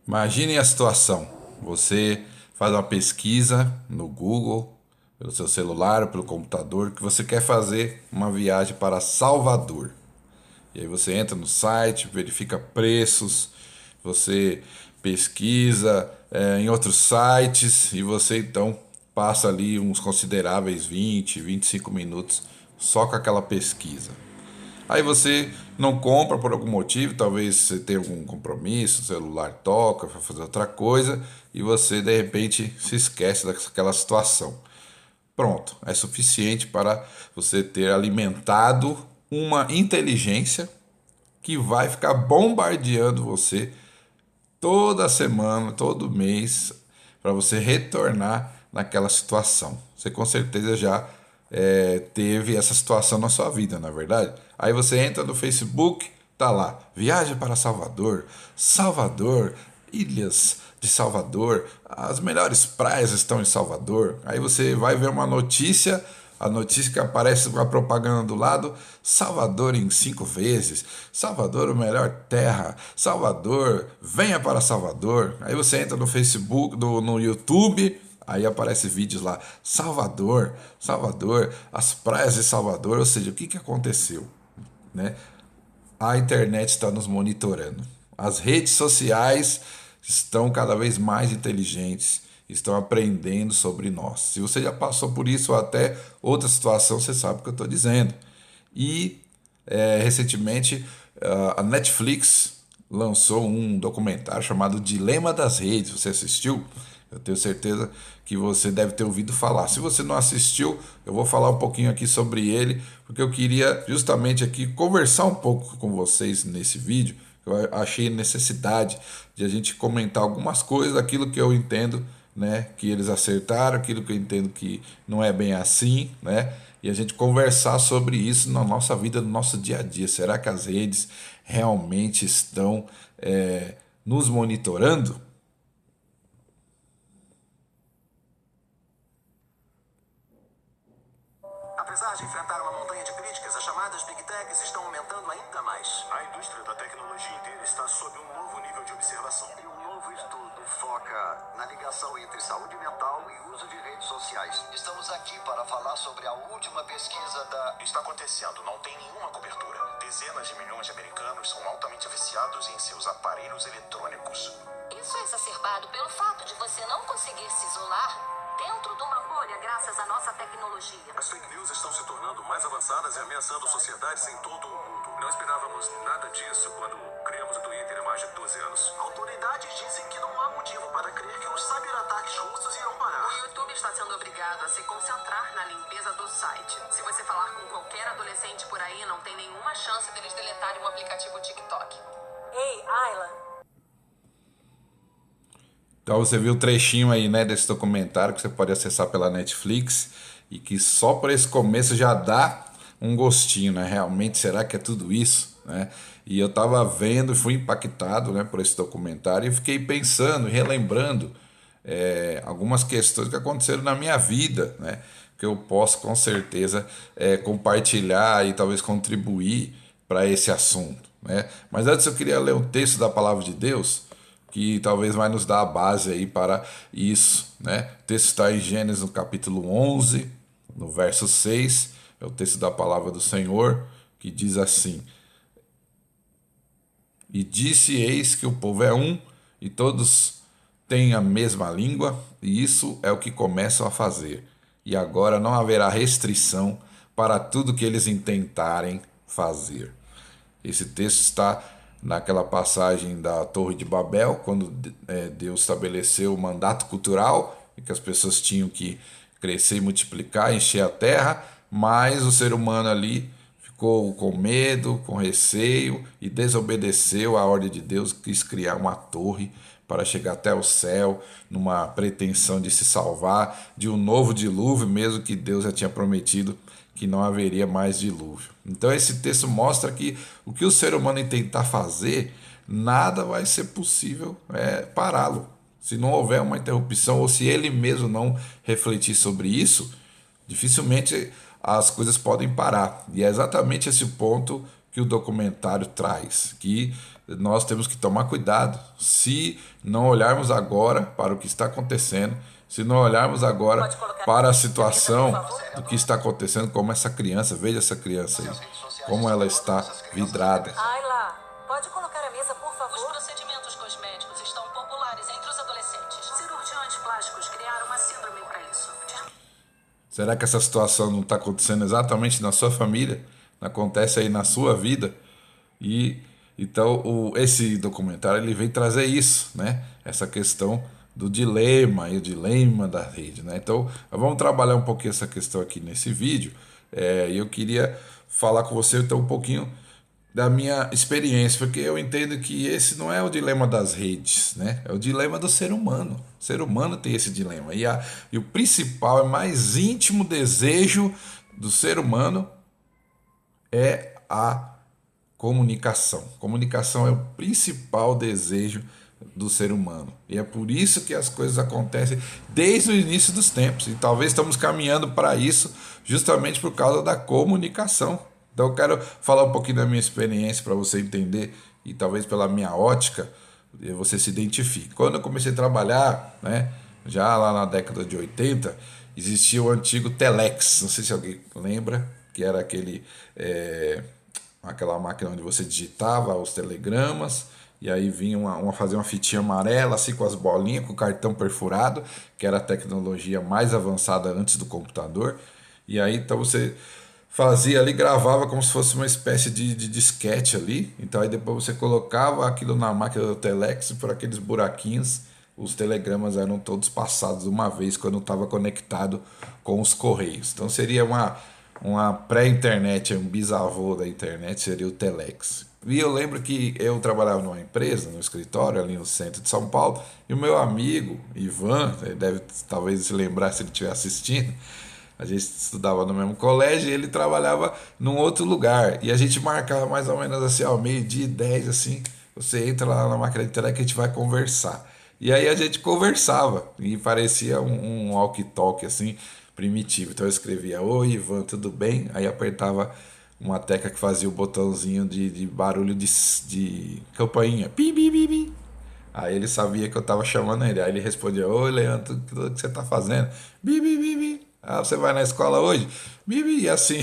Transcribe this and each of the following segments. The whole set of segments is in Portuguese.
Imagine a situação. Você faz uma pesquisa no Google, pelo seu celular, pelo computador, que você quer fazer uma viagem para Salvador. E aí você entra no site, verifica preços, você pesquisa em outros sites e você então passa ali uns consideráveis 20, 25 minutos só com aquela pesquisa. Aí você não compra por algum motivo, talvez você tenha algum compromisso, o celular toca, vai fazer outra coisa e você de repente se esquece daquela situação. Pronto, é suficiente para você ter alimentado uma inteligência que vai ficar bombardeando você toda semana, todo mês, para você retornar naquela situação. Você com certeza já teve essa situação na sua vida, na é verdade? Aí você entra no Facebook, tá lá, viagem para Salvador, Salvador, Ilhas de Salvador, as melhores praias estão em Salvador. Aí você vai ver uma notícia, a notícia que aparece com a propaganda do lado: Salvador em 5 vezes, Salvador, a melhor terra, Salvador, venha para Salvador. Aí você entra no Facebook, no YouTube, aí aparece vídeos lá: Salvador, Salvador, as praias de Salvador. Ou seja, o que aconteceu, né? A internet está nos monitorando. As redes sociais estão cada vez mais inteligentes, estão aprendendo sobre nós. Se você já passou por isso ou até outra situação, você sabe o que eu estou dizendo. E recentemente a Netflix lançou um documentário chamado Dilema das Redes. Você assistiu? Eu tenho certeza que você deve ter ouvido falar. Se você não assistiu, eu vou falar um pouquinho aqui sobre ele, porque eu queria justamente aqui conversar um pouco com vocês nesse vídeo. Eu achei necessidade de a gente comentar algumas coisas daquilo que eu entendo, né, que eles acertaram, aquilo que eu entendo que não é bem assim, né? E a gente conversar sobre isso na nossa vida, no nosso dia a dia. Será que as redes realmente estão nos monitorando? Apesar de enfrentar uma montanha de críticas, as chamadas Big Techs estão aumentando ainda mais. A indústria da tecnologia inteira está sob um novo nível de observação. E um novo estudo foca na ligação entre saúde mental e uso de redes sociais. Estamos aqui para falar sobre a última pesquisa da... Está acontecendo, não tem nenhuma cobertura. Dezenas de milhões de americanos são altamente viciados em seus aparelhos eletrônicos. Isso é exacerbado pelo fato de você não conseguir se isolar dentro de uma bolha graças à nossa tecnologia. As fake news estão se tornando mais avançadas e ameaçando sociedades em todo o mundo. Não esperávamos nada disso quando criamos o Twitter há mais de 12 anos. Autoridades dizem que não há motivo para crer que os cyberataques russos irão parar. O YouTube está sendo obrigado a se concentrar na limpeza do site. Se você falar com qualquer adolescente por aí, não tem nenhuma chance deles deletarem o aplicativo TikTok. Ei, Ayla. Então você viu o trechinho aí, né, desse documentário que você pode acessar pela Netflix e que só por esse começo já dá um gostinho, né? Realmente, será que é tudo isso, né? E eu tava vendo e fui impactado, né, por esse documentário e fiquei pensando e relembrando algumas questões que aconteceram na minha vida, né? Que eu posso com certeza compartilhar e talvez contribuir para esse assunto, né? Mas antes eu queria ler um texto da Palavra de Deus que talvez vai nos dar a base aí para isso, né? O texto está em Gênesis no capítulo 11, no verso 6, é o texto da palavra do Senhor, que diz assim: E disse: Eis que o povo é um, e todos têm a mesma língua, e isso é o que começam a fazer. E agora não haverá restrição para tudo que eles intentarem fazer. Esse texto está naquela passagem da Torre de Babel, quando Deus estabeleceu o mandato cultural, e que as pessoas tinham que crescer e multiplicar, encher a terra, mas o ser humano ali ficou com medo, com receio e desobedeceu à ordem de Deus, quis criar uma torre para chegar até o céu, numa pretensão de se salvar de um novo dilúvio, mesmo que Deus já tinha prometido que não haveria mais dilúvio. Então esse texto mostra que o que o ser humano tentar fazer, nada vai ser possível pará-lo. Se não houver uma interrupção ou se ele mesmo não refletir sobre isso, dificilmente as coisas podem parar. E é exatamente esse ponto que o documentário traz, que nós temos que tomar cuidado se não olharmos agora para o que está acontecendo, se não olharmos agora para a situação do que está acontecendo, como essa criança, veja essa criança aí, como ela está vidrada. Ayla, pode colocar a mesa, por Os favor? procedimentos cosméticos estão populares entre os adolescentes. Cirurgiões plásticos criaram uma síndrome para isso. Será que essa situação não está acontecendo exatamente na sua família? Não acontece aí na sua vida? E então esse documentário ele vem trazer isso, né? Essa questão do dilema e o dilema da rede, né? Então vamos trabalhar um pouquinho essa questão aqui nesse vídeo. E eu queria falar com você então um pouquinho da minha experiência, porque eu entendo que esse não é o dilema das redes, né? É o dilema do ser humano. O ser humano tem esse dilema. E o principal, é mais íntimo desejo do ser humano é a comunicação. Comunicação é o principal desejo do ser humano. E é por isso que as coisas acontecem desde o início dos tempos. E talvez estamos caminhando para isso justamente por causa da comunicação. Então eu quero falar um pouquinho da minha experiência para você entender e talvez pela minha ótica você se identifique. Quando eu comecei a trabalhar, né, já lá na década de 80, existia o antigo Telex, não sei se alguém lembra, que era aquela máquina onde você digitava os telegramas e aí vinha fazer uma fitinha amarela assim com as bolinhas, com o cartão perfurado, que era a tecnologia mais avançada antes do computador. E aí então você fazia ali, gravava como se fosse uma espécie de disquete ali. Então aí depois você colocava aquilo na máquina do Telex e por aqueles buraquinhos os telegramas eram todos passados uma vez quando estava conectado com os correios. Então seria uma pré-internet, um bisavô da internet seria o Telex. E eu lembro que eu trabalhava numa empresa, no escritório ali no centro de São Paulo, e o meu amigo Ivan, ele deve talvez se lembrar se ele estiver assistindo, a gente estudava no mesmo colégio e ele trabalhava num outro lugar. E a gente marcava mais ou menos assim, ó, 12h10, assim, você entra lá na máquina de telex que a gente vai conversar. E aí a gente conversava e parecia um walkie-talkie, assim, primitivo. Então eu escrevia, oi Ivan, tudo bem? Aí apertava uma tecla que fazia o botãozinho de barulho de campainha. Pi, pi, pi, pi. Aí ele sabia que eu tava chamando ele. Aí ele respondia, oi Leandro, o que você tá fazendo? Bi, bi, bi, bi. Ah, você vai na escola hoje? Bibi, e assim,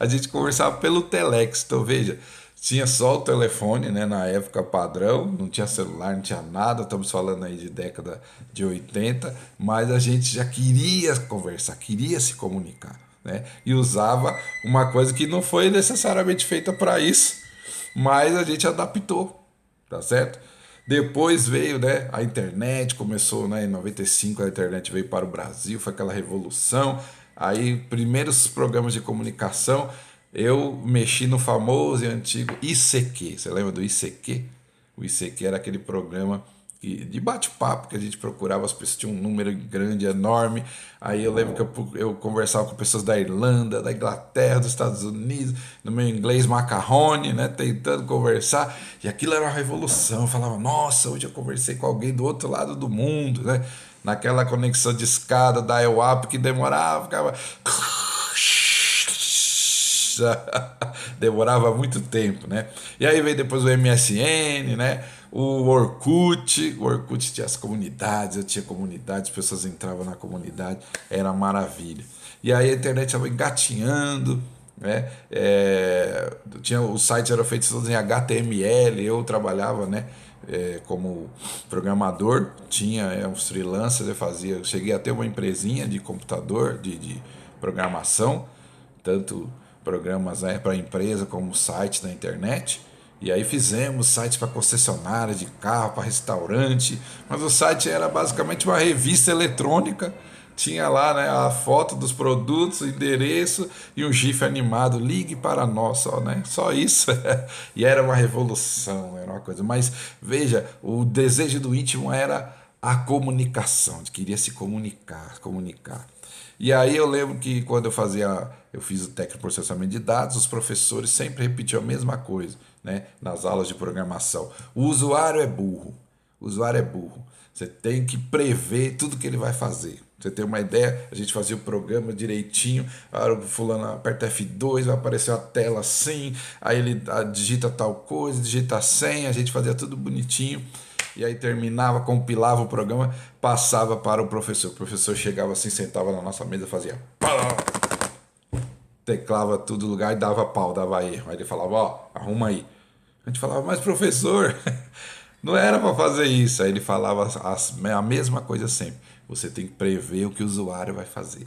a gente conversava pelo Telex. Então, veja, tinha só o telefone, né, na época padrão, não tinha celular, não tinha nada, estamos falando aí de década de 80, mas a gente já queria conversar, queria se comunicar, né, e usava uma coisa que não foi necessariamente feita para isso, mas a gente adaptou, tá certo? Depois veio, né, a internet, começou, né, em 95 a internet veio para o Brasil, foi aquela revolução. Aí, primeiros programas de comunicação, eu mexi no famoso e antigo ICQ. Você lembra do ICQ? O ICQ era aquele programa de bate-papo que a gente procurava, as pessoas tinham um número grande, enorme. Aí eu lembro que eu conversava com pessoas da Irlanda, da Inglaterra, dos Estados Unidos, no meu inglês macarrone, né, tentando conversar. E aquilo era uma revolução. Eu falava, nossa, hoje eu conversei com alguém do outro lado do mundo, né? Naquela conexão de escada da dial-up que demorava, ficava... demorava muito tempo, né? E aí veio depois o MSN, né? O Orkut tinha as comunidades, eu tinha comunidades, as pessoas entravam na comunidade, era maravilha. E aí a internet estava engatinhando, né? Os sites eram feitos todos em HTML, eu trabalhava, né? Como programador, tinha uns freelancers, eu cheguei a ter uma empresinha de computador, de programação, tanto programas, né, para empresa como sites na internet. E aí fizemos sites para concessionárias de carro, para restaurante, mas o site era basicamente uma revista eletrônica, tinha lá, né, a foto dos produtos, o endereço e um GIF animado, ligue para nós, só, né? Só isso. E era uma revolução, era uma coisa. Mas veja, o desejo do íntimo era a comunicação, queria se comunicar. E aí eu lembro que quando eu fiz o técnico de processamento de dados, os professores sempre repetiam a mesma coisa, né, nas aulas de programação. O usuário é burro. Você tem que prever tudo que ele vai fazer. Você tem uma ideia? A gente fazia o programa direitinho, a hora que o fulano aperta F2, vai aparecer a tela assim, aí ele digita tal coisa, digita a senha, a gente fazia tudo bonitinho, e aí terminava, compilava o programa, passava para o professor. O professor chegava assim, sentava na nossa mesa, fazia pá, teclava tudo no lugar e dava pau, dava erro. Aí ele falava, ó, arruma aí. A gente falava, mas professor, não era para fazer isso. Aí ele falava a mesma coisa sempre. Você tem que prever o que o usuário vai fazer.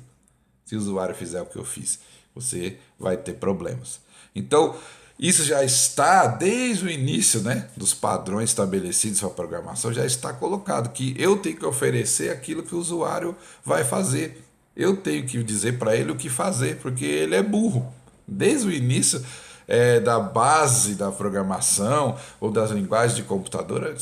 Se o usuário fizer o que eu fiz, você vai ter problemas. Então, isso já está desde o início, né, dos padrões estabelecidos para a programação, já está colocado que eu tenho que oferecer aquilo que o usuário vai fazer. Eu tenho que dizer para ele o que fazer, porque ele é burro. Desde o início da base da programação ou das linguagens de computador,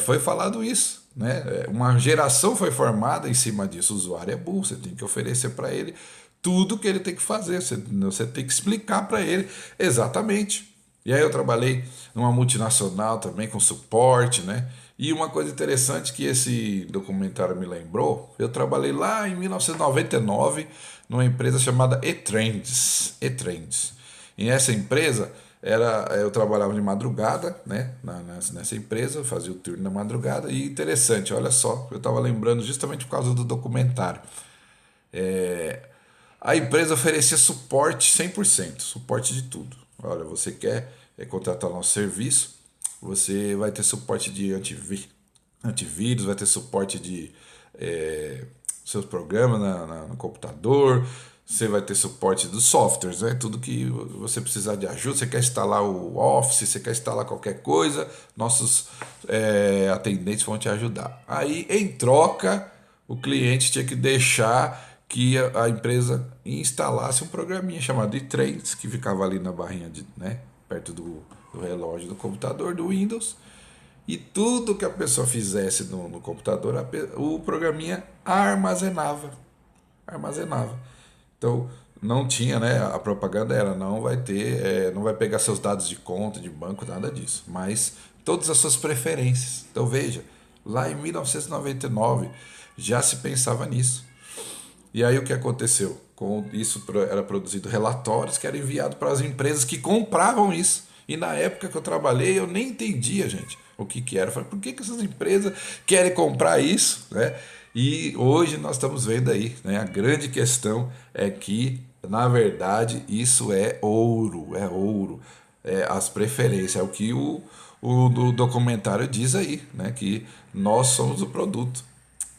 foi falado isso. Né? Uma geração foi formada em cima disso. O usuário é burro, você tem que oferecer para ele tudo que ele tem que fazer, você tem que explicar para ele exatamente. E aí eu trabalhei numa multinacional também com suporte, né? E uma coisa interessante que esse documentário me lembrou, eu trabalhei lá em 1999 numa empresa chamada eTrends. E essa empresa eu trabalhava de madrugada, né, nessa empresa, eu fazia o turno na madrugada, e interessante, olha só, eu estava lembrando justamente por causa do documentário. A empresa oferecia suporte 100%, suporte de tudo. Olha, você quer contratar o nosso serviço, você vai ter suporte de antivírus, vai ter suporte de seus programas no computador, você vai ter suporte dos softwares, né? Tudo que você precisar de ajuda, você quer instalar o Office, você quer instalar qualquer coisa, nossos atendentes vão te ajudar. Aí, em troca, o cliente tinha que deixar que a empresa instalasse um programinha chamado eTrends, que ficava ali na barrinha, perto do relógio do computador, do Windows, e tudo que a pessoa fizesse no computador, o programinha armazenava. Então, não tinha, né? A propaganda era, não vai pegar seus dados de conta, de banco, nada disso. Mas todas as suas preferências. Então, veja, lá em 1999 já se pensava nisso. E aí o que aconteceu? Com isso era produzido relatórios que eram enviados para as empresas que compravam isso. E na época que eu trabalhei, eu nem entendia, gente, o que era. Eu falei, por que essas empresas querem comprar isso, né? E hoje nós estamos vendo aí, né? A grande questão é que, na verdade, isso é ouro. As preferências, é o que o documentário diz aí, né? Que nós somos o produto.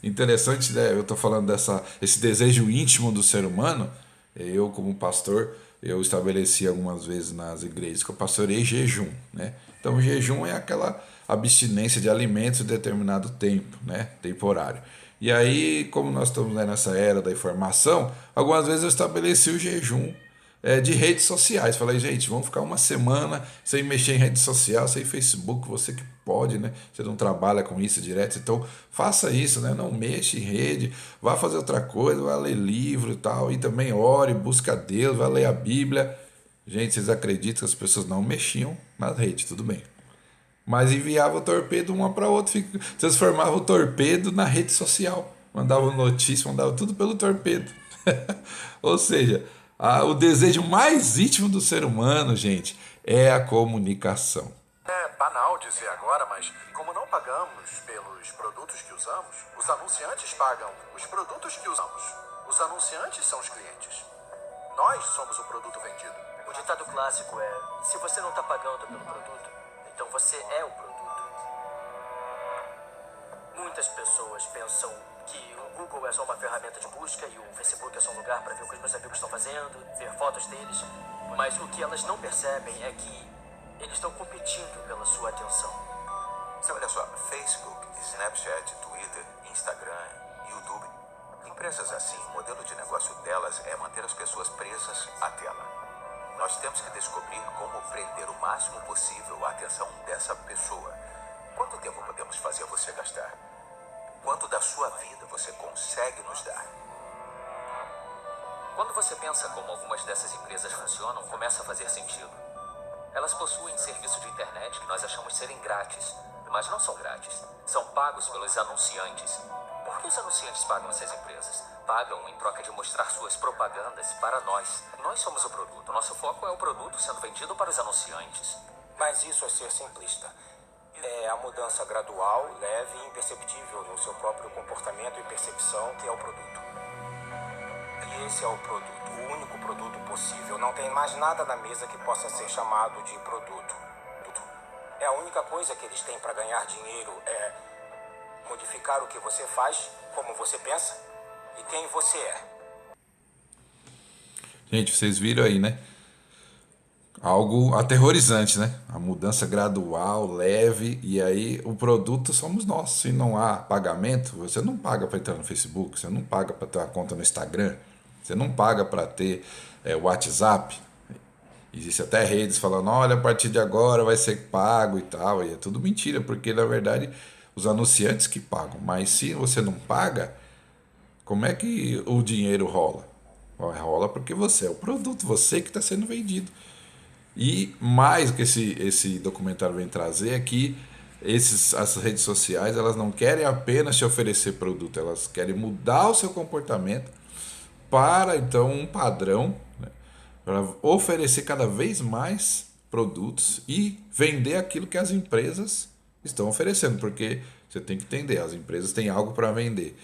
Interessante, né? Eu estou falando esse desejo íntimo do ser humano. Eu, como pastor, eu estabeleci algumas vezes nas igrejas que eu pastorei jejum, né? Então, o jejum é aquela abstinência de alimentos em determinado tempo, né? Temporário. E aí, como nós estamos nessa era da informação, algumas vezes eu estabeleci o jejum de redes sociais. Falei, gente, vamos ficar uma semana sem mexer em rede social, sem Facebook, você que pode, né? Você não trabalha com isso direto, então faça isso, né? Não mexa em rede, vá fazer outra coisa, vá ler livro e tal, e também ore, busca a Deus, vá ler a Bíblia. Gente, vocês acreditam que as pessoas não mexiam na rede, tudo bem. Mas enviava o torpedo uma para outra, transformava o torpedo na rede social. Mandava notícia, mandava tudo pelo torpedo. Ou seja, o desejo mais íntimo do ser humano, gente, é a comunicação. É banal dizer agora, mas como não pagamos pelos produtos que usamos, os anunciantes pagam os produtos que usamos. Os anunciantes são os clientes. Nós somos o produto vendido. O ditado clássico é, se você não está pagando pelo produto, então você é o produto. Muitas pessoas pensam que o Google é só uma ferramenta de busca e o Facebook é só um lugar para ver o que os meus amigos estão fazendo, ver fotos deles. Mas o que elas não percebem é que eles estão competindo pela sua atenção. Você olha só, Facebook, Snapchat, Twitter, Instagram, YouTube. Empresas assim, o modelo de negócio delas é manter as pessoas presas à tela. Nós temos que descobrir como prender o máximo possível a atenção dessa pessoa. Quanto tempo podemos fazer você gastar? Quanto da sua vida você consegue nos dar? Quando você pensa como algumas dessas empresas funcionam, começa a fazer sentido. Elas possuem serviço de internet que nós achamos serem grátis, mas não são grátis. São pagos pelos anunciantes. Por que os anunciantes pagam essas empresas? Pagam em troca de mostrar suas propagandas para nós. Nós somos o produto. Nosso foco é o produto sendo vendido para os anunciantes. Mas isso é ser simplista. É a mudança gradual, leve e imperceptível no seu próprio comportamento e percepção que é o produto. E esse é o produto, o único produto possível. Não tem mais nada na mesa que possa ser chamado de produto. É a única coisa que eles têm para ganhar dinheiro é modificar o que você faz, como você pensa e quem você é. Gente, vocês viram aí, né? Algo aterrorizante, né? A mudança gradual, leve, e aí o produto somos nós. Se não há pagamento, você não paga para entrar no Facebook, você não paga para ter uma conta no Instagram, você não paga para ter WhatsApp. Existe até redes falando, olha, a partir de agora vai ser pago e tal, e é tudo mentira, porque na verdade os anunciantes que pagam, mas se você não paga, como é que o dinheiro rola? Rola porque você é o produto, você que está sendo vendido. E mais que esse documentário vem trazer é que as redes sociais, elas não querem apenas te oferecer produto, elas querem mudar o seu comportamento para então um padrão, né, para oferecer cada vez mais produtos e vender aquilo que as empresas estão oferecendo, porque você tem que entender, as empresas têm algo para vender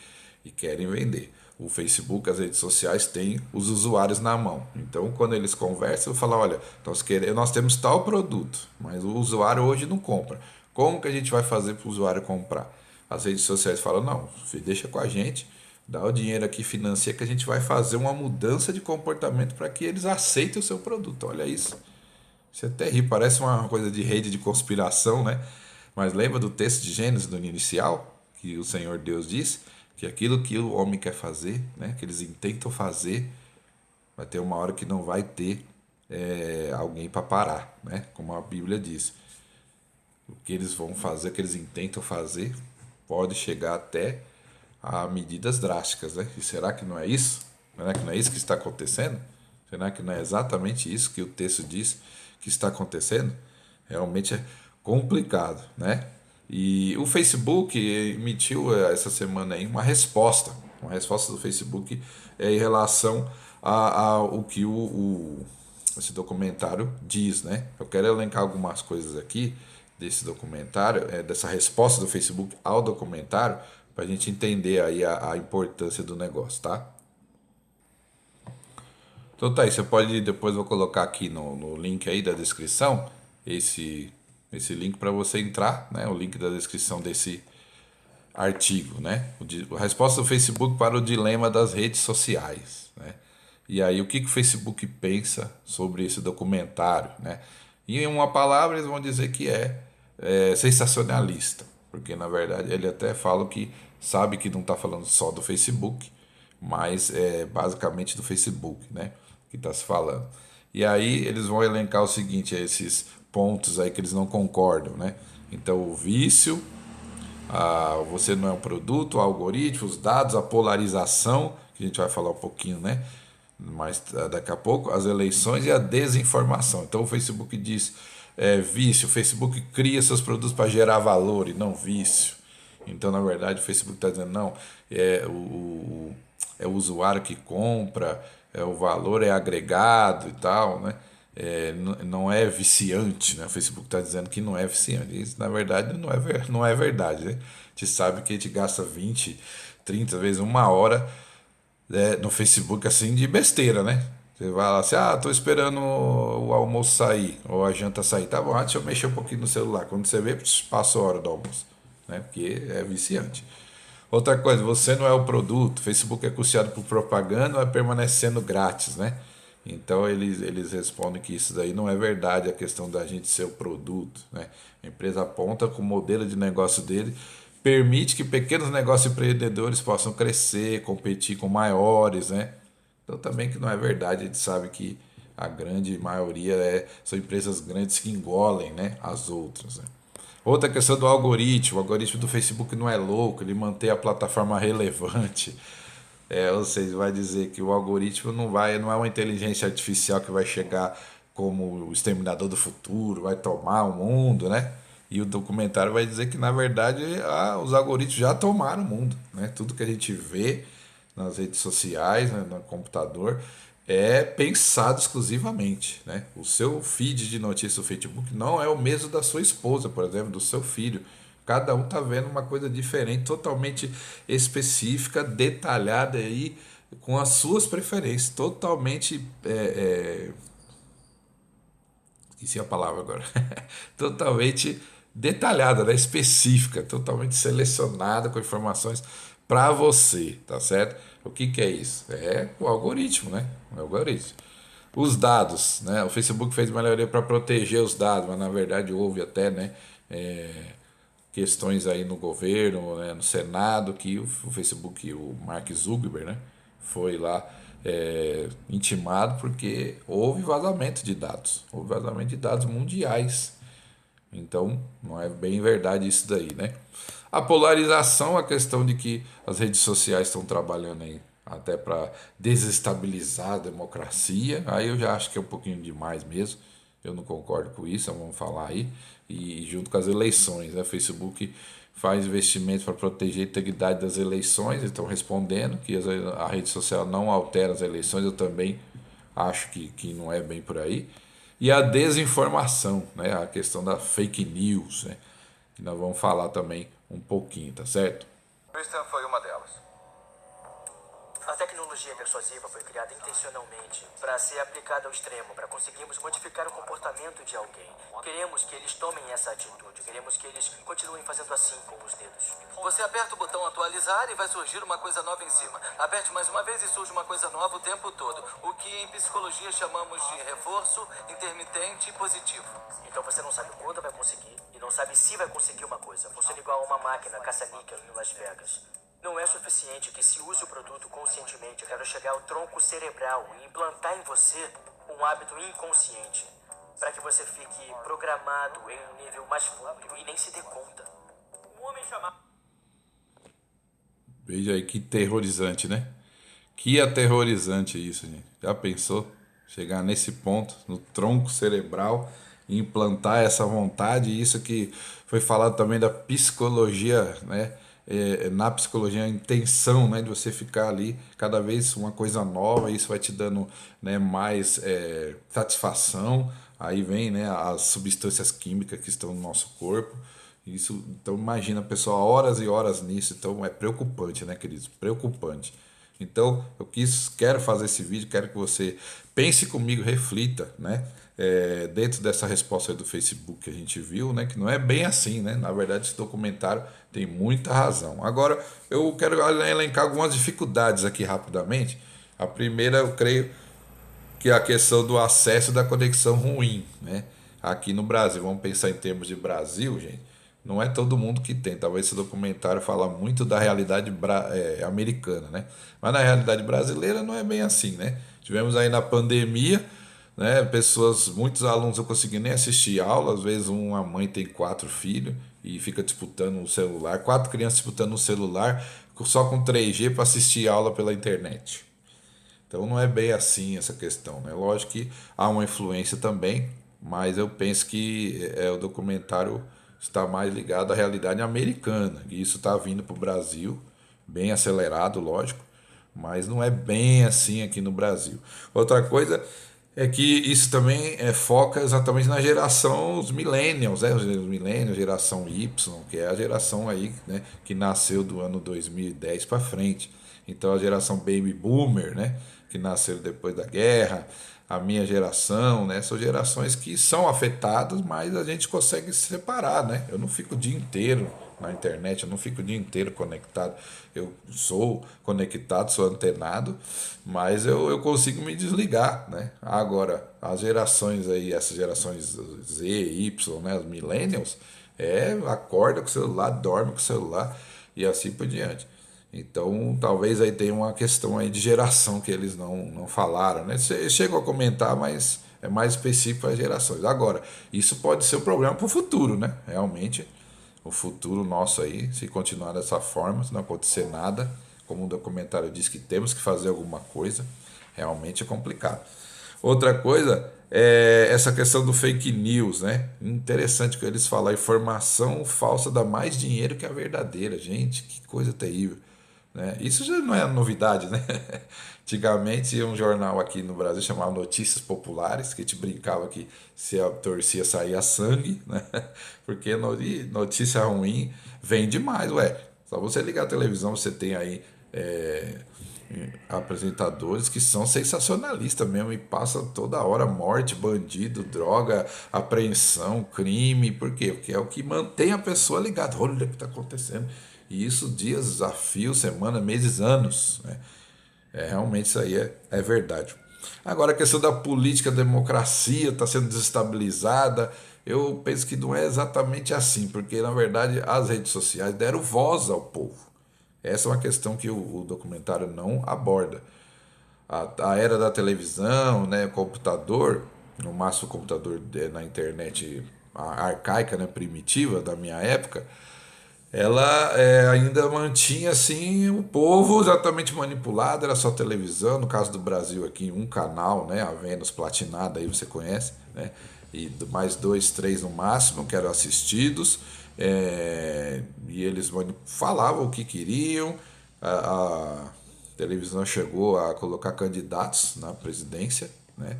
e querem vender. O Facebook, as redes sociais têm os usuários na mão. Então, quando eles conversam, eu falo, olha, nós temos tal produto, mas o usuário hoje não compra. Como que a gente vai fazer para o usuário comprar? As redes sociais falam, não, deixa com a gente, dá o dinheiro aqui, financia, que a gente vai fazer uma mudança de comportamento para que eles aceitem o seu produto. Olha isso. Isso é terrível, parece uma coisa de rede de conspiração, né? Mas lembra do texto de Gênesis, do inicial, que o Senhor Deus disse que aquilo que o homem quer fazer, né, que eles intentam fazer, vai ter uma hora que não vai ter alguém para parar, né? Como a Bíblia diz. O que eles vão fazer, o que eles intentam fazer, pode chegar até a medidas drásticas, né? E será que não é isso? Será que não é isso que está acontecendo? Será que não é exatamente isso que o texto diz que está acontecendo? Realmente é complicado, né? E o Facebook emitiu essa semana aí uma resposta do Facebook em relação ao que esse documentário diz, né? Eu quero elencar algumas coisas aqui desse documentário, dessa resposta do Facebook ao documentário, para a gente entender aí a importância do negócio, tá? Então tá aí, você pode, depois eu vou colocar aqui no link aí da descrição, esse link para você entrar, né? O link da descrição desse artigo, né? A resposta do Facebook para o dilema das redes sociais, né? E aí, o que o Facebook pensa sobre esse documentário, né? E em uma palavra, eles vão dizer que é sensacionalista, porque na verdade ele até fala que sabe que não está falando só do Facebook, mas é basicamente do Facebook, né? Que está se falando. E aí eles vão elencar o seguinte, esses pontos aí que eles não concordam, né? Então, o vício, você não é um produto, o algoritmo, os dados, a polarização, que a gente vai falar um pouquinho, né? Mas daqui a pouco, as eleições e a desinformação. Então, o Facebook diz vício, o Facebook cria seus produtos para gerar valor e não vício. Então, na verdade, o Facebook está dizendo, não, é o usuário que compra, o valor é agregado e tal, né? Não é viciante, né? O Facebook está dizendo que não é viciante. Isso, na verdade, não é verdade, né? A gente sabe que a gente gasta 20, 30 vezes uma hora no Facebook, assim, de besteira, né? Você vai lá assim, tô esperando o almoço sair, ou a janta sair. Tá bom, deixa eu mexer um pouquinho no celular. Quando você vê, passou a hora do almoço, né? Porque é viciante. Outra coisa, você não é o produto. O Facebook é custeado por propaganda, vai permanecendo grátis, né? Então eles respondem que isso daí não é verdade, a questão da gente ser o produto, né? A empresa aponta com o modelo de negócio dele, permite que pequenos negócios empreendedores possam crescer, competir com maiores, né? Então também que não é verdade, a gente sabe que a grande maioria são empresas grandes que engolem, né, as outras, né? Outra questão do algoritmo, o algoritmo do Facebook não é louco, ele mantém a plataforma relevante. Ou seja, vai dizer que o algoritmo não é uma inteligência artificial que vai chegar como o exterminador do futuro, vai tomar o mundo, né? E o documentário vai dizer que, na verdade, os algoritmos já tomaram o mundo, né? Tudo que a gente vê nas redes sociais, né, no computador, é pensado exclusivamente, né? O seu feed de notícias do Facebook não é o mesmo da sua esposa, por exemplo, do seu filho. Cada um tá vendo uma coisa diferente, totalmente específica, detalhada aí, com as suas preferências, totalmente esqueci a palavra agora. Totalmente detalhada, né? Específica, totalmente selecionada com informações para você, tá certo? O que é isso? É o algoritmo, né? O algoritmo. Os dados, né? O Facebook fez melhoria para proteger os dados, mas na verdade houve até, né, questões aí no governo, né, no Senado, que o Facebook, o Mark Zuckerberg, né, foi lá intimado porque houve vazamento de dados. Houve vazamento de dados mundiais. Então, não é bem verdade isso daí, né? A polarização, a questão de que as redes sociais estão trabalhando aí até para desestabilizar a democracia, aí eu já acho que é um pouquinho demais mesmo. Eu não concordo com isso, vamos falar aí. E junto com as eleições, né? O Facebook faz investimentos para proteger a integridade das eleições, estão respondendo que a rede social não altera as eleições, eu também acho que não é bem por aí. E a desinformação, né? A questão da fake news, né? Que nós vamos falar também um pouquinho, tá certo? Christian foi uma delas. A tecnologia persuasiva foi criada intencionalmente para ser aplicada ao extremo, para conseguirmos modificar o comportamento de alguém. Queremos que eles tomem essa atitude, queremos que eles continuem fazendo assim com os dedos. Você aperta o botão atualizar e vai surgir uma coisa nova em cima. Aperte mais uma vez e surge uma coisa nova o tempo todo. O que em psicologia chamamos de reforço intermitente positivo. Então você não sabe quando vai conseguir e não sabe se vai conseguir uma coisa. Funciona igual a uma máquina caça-níquel em Las Vegas. Não é suficiente que se use o produto conscientemente. Eu quero chegar ao tronco cerebral e implantar em você um hábito inconsciente, para que você fique programado em um nível mais fundo e nem se dê conta. Um homem chamado... Veja aí que terrorizante, né? Que aterrorizante isso, gente. Já pensou? Chegar nesse ponto, no tronco cerebral, e implantar essa vontade, isso que foi falado também da psicologia, né? Na psicologia, a intenção, né, de você ficar ali cada vez uma coisa nova, isso vai te dando, né, mais satisfação. Aí vem, né, as substâncias químicas que estão no nosso corpo. Isso, então imagina a pessoa horas e horas nisso. Então é preocupante, né, queridos? Preocupante. Então quero fazer esse vídeo, quero que você pense comigo, reflita, né? Dentro dessa resposta aí do Facebook que a gente viu, né, que não é bem assim, né? Na verdade, esse documentário tem muita razão. Agora, eu quero elencar algumas dificuldades aqui rapidamente. A primeira, eu creio que é a questão do acesso da conexão ruim, né? Aqui no Brasil, vamos pensar em termos de Brasil, gente. Não é todo mundo que tem. Talvez esse documentário fala muito da realidade americana, né? Mas na realidade brasileira não é bem assim, né? Tivemos aí na pandemia, né, muitos alunos não conseguiam nem assistir aula. Às vezes uma mãe tem 4 filhos e fica disputando um celular, 4 crianças disputando um celular só com 3G para assistir aula pela internet. Então não é bem assim essa questão, né? Lógico que há uma influência também, mas eu penso que o documentário está mais ligado à realidade americana, e isso está vindo para o Brasil, bem acelerado, lógico, mas não é bem assim aqui no Brasil. Outra coisa é que isso também foca exatamente na geração, os millennials, né? Os millennials, geração Y, que é a geração aí, né, que nasceu do ano 2010 para frente. Então a geração Baby Boomer, né, que nasceu depois da guerra, a minha geração, né, são gerações que são afetadas, mas a gente consegue se separar, né? Eu não fico o dia inteiro na internet, eu não fico o dia inteiro conectado. Eu sou conectado, sou antenado, mas eu consigo me desligar, né? Agora, as gerações aí, essas gerações Z, Y, né, os millennials, acorda com o celular, dorme com o celular e assim por diante. Então, talvez aí tenha uma questão aí de geração que eles não falaram, né? Chegam a comentar, mas é mais específico para as gerações. Agora, isso pode ser um problema para o futuro, né? Realmente, o futuro nosso aí, se continuar dessa forma, se não acontecer nada, como o documentário diz que temos que fazer alguma coisa, realmente é complicado. Outra coisa é essa questão do fake news, né? Interessante que eles falam, a informação falsa dá mais dinheiro que a verdadeira. Gente, que coisa terrível, né? Isso já não é novidade, né? Antigamente tinha um jornal aqui no Brasil chamado Notícias Populares, que te brincava que se a torcia saía sangue, né? Porque notícia ruim vende mais, ué. Só você ligar a televisão, você tem aí apresentadores que são sensacionalistas mesmo e passam toda hora morte, bandido, droga, apreensão, crime. Por quê? Porque é o que mantém a pessoa ligada. Olha o que está acontecendo. E isso dias, a fio, semana, meses, anos, né? Realmente isso aí é verdade. Agora a questão da política, da democracia está sendo desestabilizada. Eu penso que não é exatamente assim, porque na verdade as redes sociais deram voz ao povo. Essa é uma questão que o documentário não aborda. A era da televisão, né, computador, no máximo computador na internet arcaica, né, primitiva da minha época, ela ainda mantinha assim o povo exatamente manipulado, era só televisão, no caso do Brasil aqui um canal, né, a Vênus platinada, aí você conhece, né, e mais 2, 3 no máximo que eram assistidos, e eles falavam o que queriam. A televisão chegou a colocar candidatos na presidência, né,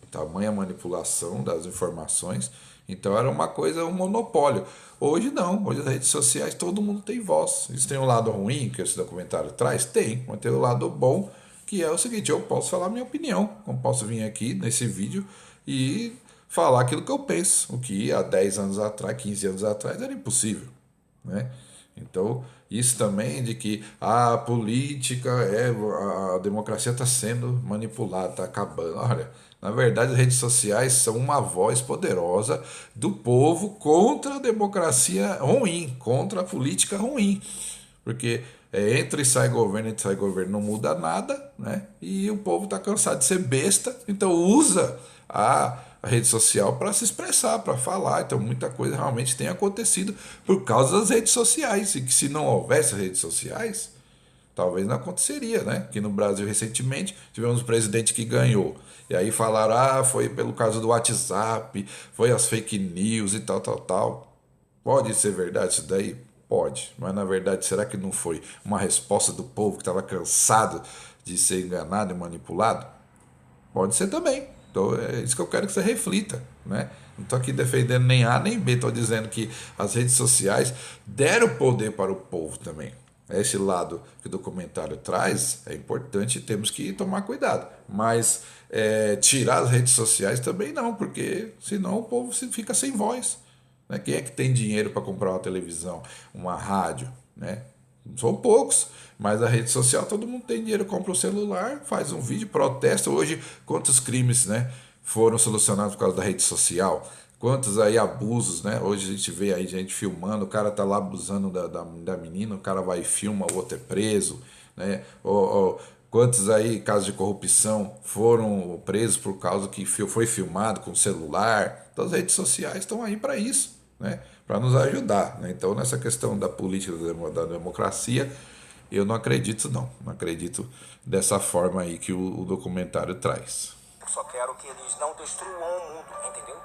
tamanha manipulação das informações. Então era uma coisa, um monopólio. Hoje não, hoje as redes sociais todo mundo tem voz. Isso tem um lado ruim que esse documentário traz? Tem, mas tem o lado bom, que é o seguinte: eu posso falar minha opinião, eu posso vir aqui nesse vídeo e falar aquilo que eu penso, o que há 10 anos atrás, 15 anos atrás era impossível, né? Então, isso também de que a política, a democracia está sendo manipulada, está acabando. Olha, na verdade, as redes sociais são uma voz poderosa do povo contra a democracia ruim, contra a política ruim. Porque entra e sai governo, não muda nada, né? E o povo está cansado de ser besta, então usa a rede social para se expressar, para falar. Então muita coisa realmente tem acontecido por causa das redes sociais, e que se não houvesse redes sociais, talvez não aconteceria, né? Aqui no Brasil recentemente tivemos um presidente que ganhou, e aí falaram, foi pelo caso do WhatsApp, foi as fake news e tal. Pode ser verdade isso daí? Pode, mas na verdade será que não foi uma resposta do povo que estava cansado de ser enganado e manipulado? Pode ser também. Então é isso que eu quero que você reflita, né? Não estou aqui defendendo nem A nem B, estou dizendo que as redes sociais deram poder para o povo também. Esse lado que o documentário traz é importante e temos que tomar cuidado. Mas tirar as redes sociais também não, porque senão o povo fica sem voz, né? Quem é que tem dinheiro para comprar uma televisão, uma rádio, né? São poucos, mas a rede social todo mundo tem dinheiro, compra o celular, faz um vídeo, protesta. Hoje, quantos crimes, né, foram solucionados por causa da rede social? Quantos aí abusos, né? Hoje a gente vê aí gente filmando, o cara tá lá abusando da menina, o cara vai e filma, o outro é preso, né? Quantos aí casos de corrupção foram presos por causa que foi filmado com celular? Então as redes sociais estão aí para isso, né? Para nos ajudar, né? Então nessa questão da política da democracia, eu não acredito não acredito dessa forma aí que o documentário traz. Só quero que eles não destruam o mundo, entendeu?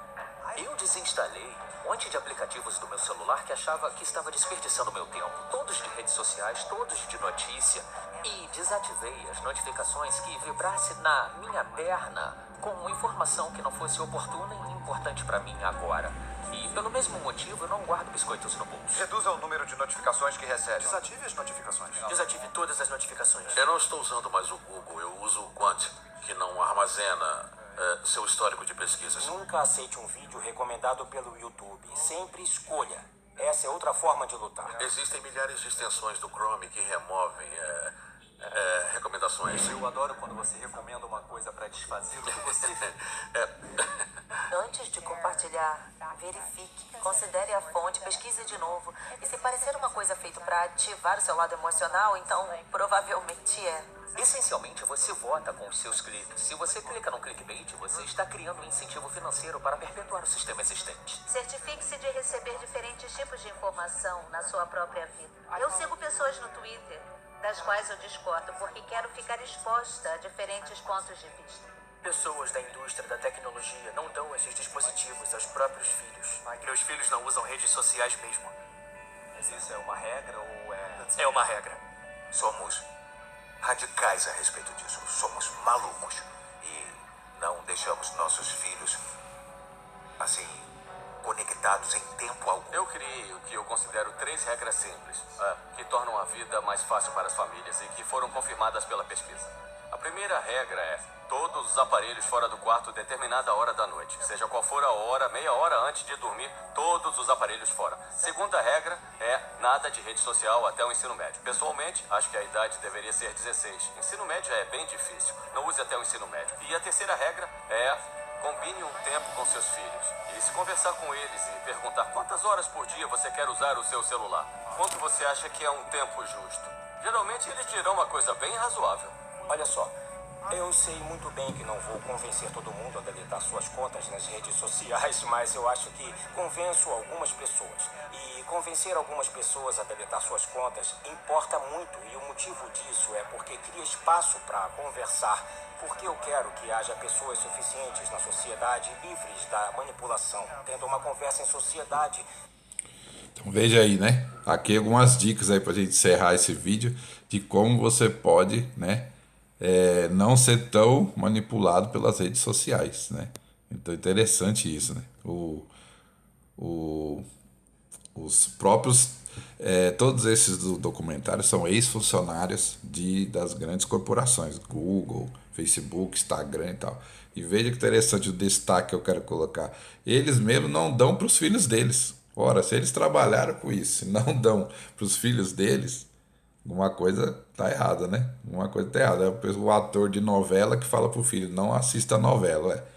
Eu desinstalei um monte de aplicativos do meu celular que achava que estava desperdiçando meu tempo. Todos de redes sociais, todos de notícia. E desativei as notificações que vibrasse na minha perna com informação que não fosse oportuna e importante para mim agora. E pelo mesmo motivo eu não guardo biscoitos no bolso. Reduza o número de notificações que recebe. Desative as notificações. Desative todas as notificações. Eu não estou usando mais o Google, eu uso o Quant, que não armazena seu histórico de pesquisas. Nunca aceite um vídeo recomendado pelo YouTube. Sempre escolha. Essa é outra forma de lutar. Existem milhares de extensões do Chrome que removem recomendações. Eu adoro quando você recomenda uma coisa para desfazer o que você... Antes de compartilhar, verifique, considere a fonte, pesquise de novo. E se parecer uma coisa feita para ativar o seu lado emocional, então provavelmente é. Essencialmente, você vota com os seus cliques. Se você clica no clickbait, você está criando um incentivo financeiro para perpetuar o sistema existente. Certifique-se de receber diferentes tipos de informação na sua própria vida. Eu sigo pessoas no Twitter, das quais eu discordo, porque quero ficar exposta a diferentes pontos de vista. Pessoas da indústria da tecnologia não dão esses dispositivos aos próprios filhos. Meus filhos não usam redes sociais mesmo. Mas isso é uma regra ou é... É uma regra. Somos radicais a respeito disso. Somos malucos. E não deixamos nossos filhos, assim, conectados em tempo algum. Eu criei o que eu considero 3 regras simples, que tornam a vida mais fácil para as famílias e que foram confirmadas pela pesquisa. A primeira regra é: todos os aparelhos fora do quarto determinada hora da noite. Seja qual for a hora, meia hora antes de dormir, todos os aparelhos fora. Segunda regra é: nada de rede social até o ensino médio. Pessoalmente, acho que a idade deveria ser 16. Ensino médio é bem difícil, não use até o ensino médio. E a terceira regra é: combine um tempo com seus filhos. E se conversar com eles e perguntar quantas horas por dia você quer usar o seu celular, quanto você acha que é um tempo justo? Geralmente eles dirão uma coisa bem razoável. Olha só, eu sei muito bem que não vou convencer todo mundo a deletar suas contas nas redes sociais, mas eu acho que convenço algumas pessoas. E convencer algumas pessoas a deletar suas contas importa muito, e o motivo disso é porque cria espaço para conversar. Porque eu quero que haja pessoas suficientes na sociedade livres da manipulação, tendo uma conversa em sociedade. Então veja aí, né? Aqui algumas dicas aí pra gente encerrar esse vídeo de como você pode, né, não ser tão manipulado pelas redes sociais, né? Então interessante isso, né? Os próprios todos esses documentários são ex-funcionários das grandes corporações, Google, Facebook, Instagram e tal. E veja que interessante o destaque que eu quero colocar. Eles mesmos não dão para os filhos deles. Ora, se eles trabalharam com isso e não dão para os filhos deles, alguma coisa tá errada, né? Uma coisa tá errada. É o ator de novela que fala pro filho: não assista a novela.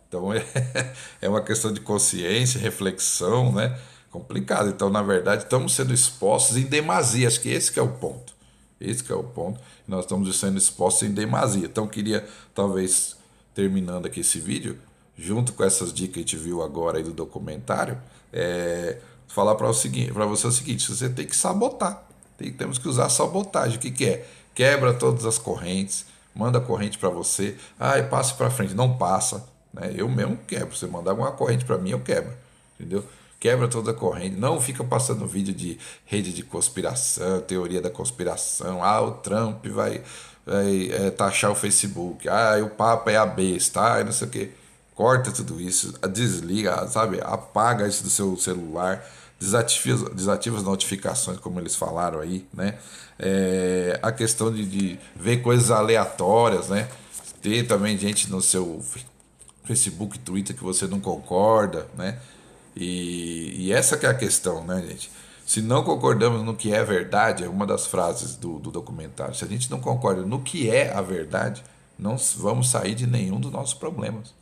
Então é uma questão de consciência, reflexão, né? Complicado. Então, na verdade, estamos sendo expostos em demasia. Acho que esse que é o ponto. Esse que é o ponto. Nós estamos sendo expostos em demasia. Então, queria, talvez, terminando aqui esse vídeo, junto com essas dicas que a gente viu agora aí do documentário, falar para você o seguinte: você tem que sabotar. Temos que usar sabotagem. O que é? Quebra todas as correntes, manda a corrente para você. Passe para frente. Não passa, né? Eu mesmo quebro. Você mandar alguma corrente para mim, eu quebro. Entendeu? Quebra toda a corrente. Não fica passando vídeo de rede de conspiração, teoria da conspiração. O Trump vai taxar o Facebook. O Papa é a besta. Não sei o quê. Corta tudo isso. Desliga, sabe? Apaga isso do seu celular. Desativa as notificações, como eles falaram aí, né? A questão de ver coisas aleatórias, né? Ter também gente no seu Facebook, Twitter que você não concorda, né? E essa que é a questão, né, gente? Se não concordamos no que é verdade, é uma das frases do documentário. Se a gente não concorda no que é a verdade, não vamos sair de nenhum dos nossos problemas.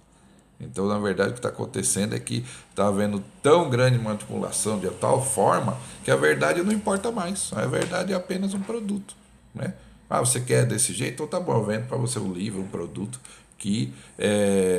Então, na verdade, o que está acontecendo é que está havendo tão grande manipulação de tal forma que a verdade não importa mais. A verdade é apenas um produto, né? Você quer desse jeito? Então tá bom, eu vendo para você um livro, um produto que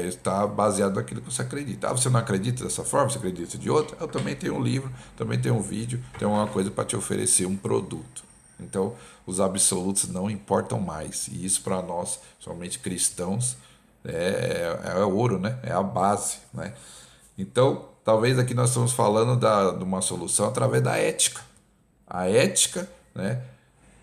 está baseado naquilo que você acredita. Você não acredita dessa forma, você acredita de outra? Eu também tenho um livro, também tenho um vídeo, tenho uma coisa para te oferecer, um produto. Então, os absolutos não importam mais. E isso para nós, somente cristãos, é ouro, né? É a base, né? Então, talvez aqui nós estamos falando de uma solução através da ética. A ética, né,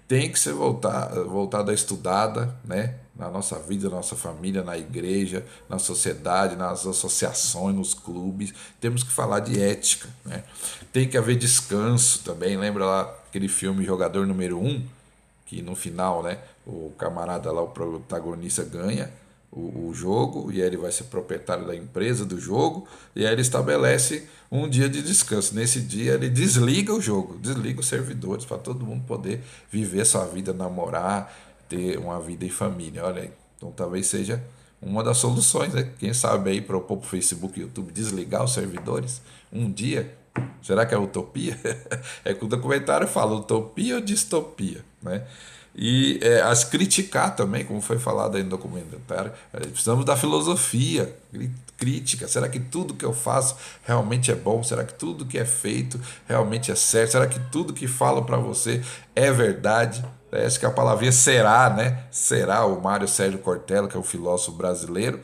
tem que ser voltada, estudada, né, na nossa vida, na nossa família, na igreja, na sociedade, nas associações, nos clubes. Temos que falar de ética, né? Tem que haver descanso também. Lembra lá aquele filme Jogador Número 1? Que no final, né, o camarada lá, o protagonista, ganha o jogo, e aí ele vai ser proprietário da empresa do jogo, e aí ele estabelece um dia de descanso. Nesse dia ele desliga o jogo, desliga os servidores para todo mundo poder viver sua vida, namorar, ter uma vida em família. Olha aí, então talvez seja uma das soluções, né? Quem sabe aí propor para o Facebook e YouTube desligar os servidores um dia. Será que é utopia? É que o documentário fala utopia ou distopia, né? E as criticar também, como foi falado aí no documentário. Precisamos da filosofia crítica. Será que tudo que eu faço realmente é bom? Será que tudo que é feito realmente é certo? Será que tudo que falo para você é verdade? Acho que a palavrinha será, né? Será. O Mário Sérgio Cortella, que é um filósofo brasileiro,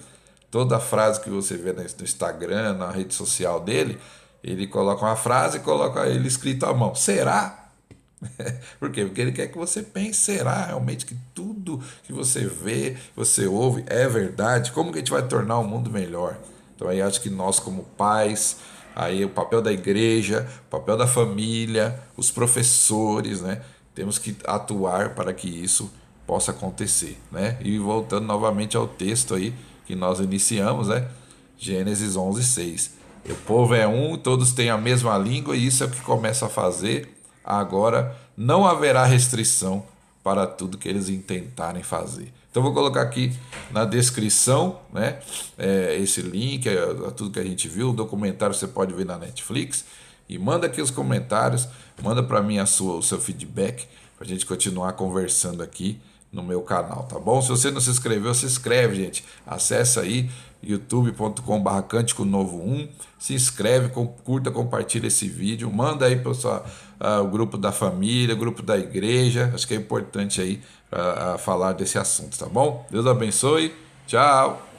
Toda frase que você vê no Instagram, na rede social dele, ele coloca uma frase e coloca ele escrito à mão. Será? Por quê? Porque ele quer que você pense, será realmente que tudo que você vê, você ouve é verdade? Como que a gente vai tornar o mundo melhor? Então aí acho que nós como pais, aí o papel da igreja, o papel da família, os professores, né? Temos que atuar para que isso possa acontecer, né? E voltando novamente ao texto aí que nós iniciamos, né? Gênesis 11:6. O povo é um, todos têm a mesma língua e isso é o que começa a fazer. Agora não haverá restrição para tudo que eles intentarem fazer. Então vou colocar aqui na descrição, né, esse link, tudo que a gente viu, o documentário você pode ver na Netflix, e manda aqui os comentários, manda para mim o seu feedback, para a gente continuar conversando aqui no meu canal, tá bom? Se você não se inscreveu, se inscreve, gente. Acesse aí youtube.com/Cântico Novo 1, se inscreve, curta, compartilha esse vídeo, manda aí para o grupo da família, grupo da igreja, acho que é importante aí falar desse assunto, tá bom? Deus abençoe, tchau!